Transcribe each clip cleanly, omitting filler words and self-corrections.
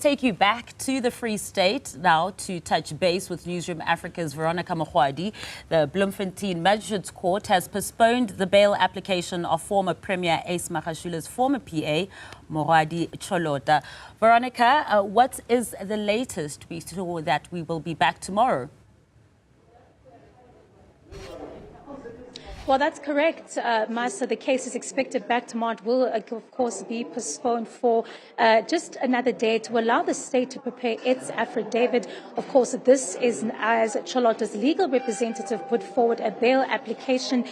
take you back to the Free State now to touch base with Newsroom Africa's Veronica Mogoadi. The Bloemfontein Magistrates Court has postponed the bail application of former Premier Ace Magashula's former PA, Mogoadi Tjolota. Veronica, what is the latest? We saw that we will be back tomorrow. Well, that's correct, Master. The case is expected back tomorrow. It will, of course, be postponed for just another day to allow the state to prepare its affidavit. Of course, this is as Tjolota's legal representative put forward a bail application.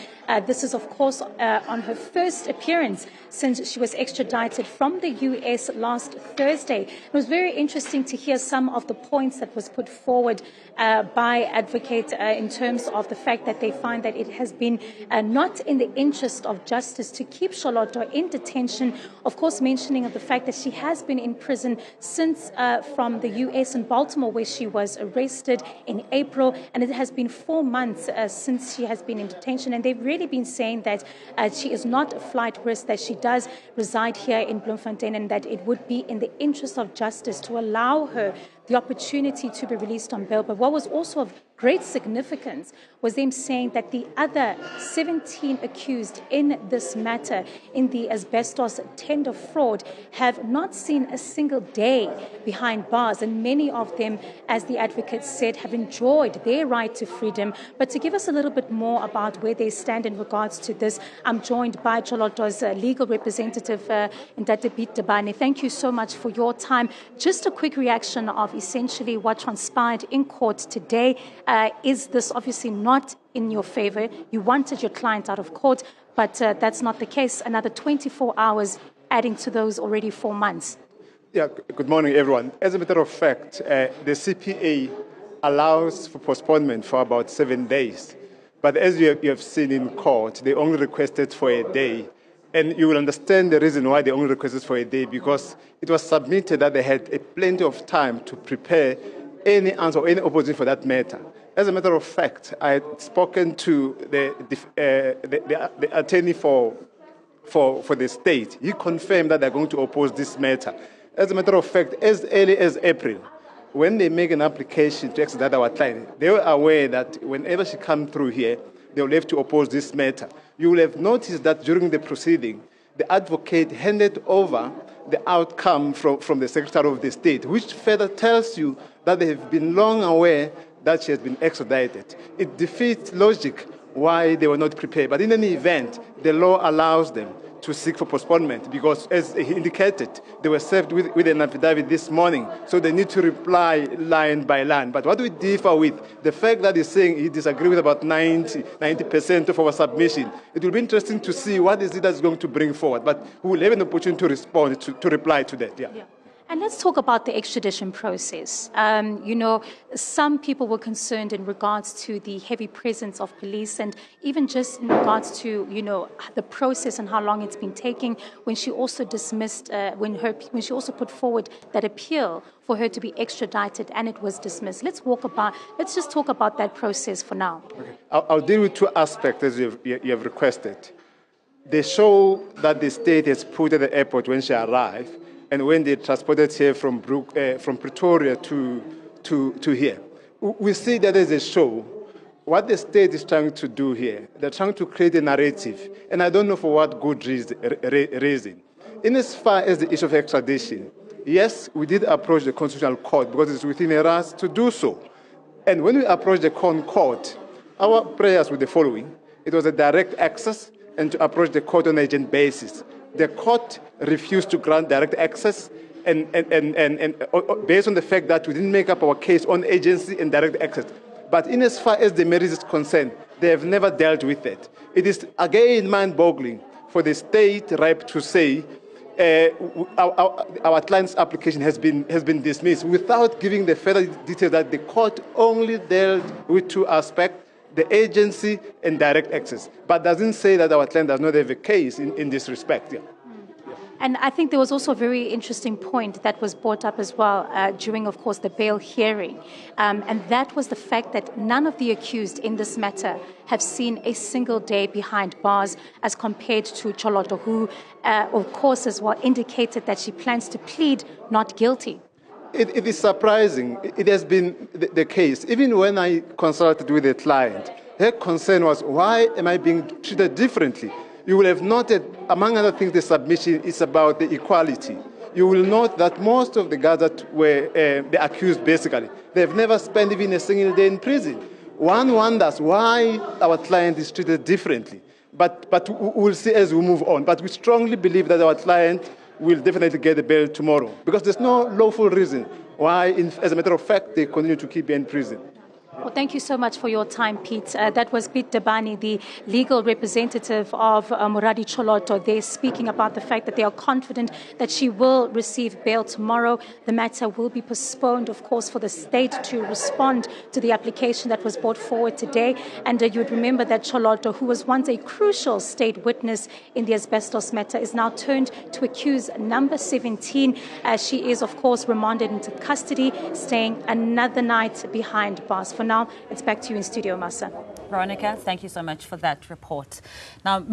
This is, of course, on her first appearance since she was extradited from the U.S. last Thursday. It was very interesting to hear some of the points that was put forward by Advocate in terms of the fact that they find that it has been not in the interest of justice to keep Tjolota in detention. Of course, mentioning of the fact that she has been in prison since from the U.S. in Baltimore, where she was arrested in April, and it has been 4 months since she has been in detention. And they've really been saying that she is not a flight risk, that she does reside here in Bloemfontein, and that it would be in the interest of justice to allow her the opportunity to be released on bail. But what was also of great significance was them saying that the other 17 accused in this matter, in the asbestos tender fraud, have not seen a single day behind bars. And many of them, as the advocate said, have enjoyed their right to freedom. But to give us a little bit more about where they stand in regards to this, I'm joined by Tjolota's legal representative, Ntate Piet Tabane. Thank you so much for your time. Just a quick reaction of essentially what transpired in court today. Is this obviously not in your favor? You wanted your client out of court, but that's not the case. Another 24 hours adding to those already 4 months. Yeah, good morning, everyone. As a matter of fact, the CPA allows for postponement for about 7 days. But as you have seen in court, they only requested for a day. And you will understand the reason why they only requested for a day, because it was submitted that they had plenty of time to prepare any answer or any opposition for that matter. As a matter of fact, I had spoken to the attorney for the state. He confirmed that they're going to oppose this matter. As a matter of fact, as early as April, when they make an application to extradite our client, they were aware that whenever she comes through here, they will have to oppose this matter. You will have noticed that during the proceeding, the advocate handed over the outcome from the Secretary of the State, which further tells you that they have been long aware that she has been extradited. It defeats logic why they were not prepared. But in any event, the law allows them to seek for postponement, because as he indicated, they were served with an affidavit this morning, so they need to reply line by line. But what we differ with, the fact that he's saying he disagrees with about 90% of our submission, it will be interesting to see what is it that's going to bring forward. But we will have an opportunity to respond, to reply to that. Yeah. And let's talk about the extradition process. Some people were concerned in regards to the heavy presence of police, and even just in regards to, the process and how long it's been taking when she also dismissed, when she also put forward that appeal for her to be extradited and it was dismissed. Let's just talk about that process for now. Okay. I'll deal with two aspects as you have requested. They show that the state has put at the airport when she arrived, and when they transported her from Pretoria to here. We see that as a show. What the state is trying to do here, they're trying to create a narrative, and I don't know for what good reason. In as far as the issue of extradition, yes, we did approach the Constitutional Court because it's within us to do so. And when we approached the court, our prayers were the following. It was a direct access and to approach the court on an urgent basis. The court refused to grant direct access, and based on the fact that we didn't make up our case on agency and direct access. But in as far as the merits is concerned, they have never dealt with it. It is again mind-boggling for the state rep to say our client's application has been dismissed without giving the further detail that the court only dealt with two aspects: the agency and direct access, but doesn't say that our client does not have a case in this respect. Yeah. And I think there was also a very interesting point that was brought up as well during, of course, the bail hearing. And that was the fact that none of the accused in this matter have seen a single day behind bars as compared to Tjolota, who, of course, as well indicated that she plans to plead not guilty. It is surprising. It has been the case. Even when I consulted with the client, her concern was, why am I being treated differently? You will have noted, among other things, the submission is about the equality. You will note that most of the guys that were the accused, basically, they've never spent even a single day in prison. One wonders why our client is treated differently. But we'll see as we move on. But we strongly believe that our client will definitely get a bail tomorrow, because there's no lawful reason why, as a matter of fact, they continue to keep her in prison. Well, thank you so much for your time, Pete. That was Pete Dabani, the legal representative of Muradi Choloto. They're speaking about the fact that they are confident that she will receive bail tomorrow. The matter will be postponed, of course, for the state to respond to the application that was brought forward today. And you'd remember that Choloto, who was once a crucial state witness in the asbestos matter, is now turned to accused number 17, as she is, of course, remanded into custody, staying another night behind bars. For now, it's back to you in studio, Masa. Veronica, thank you so much for that report. Now.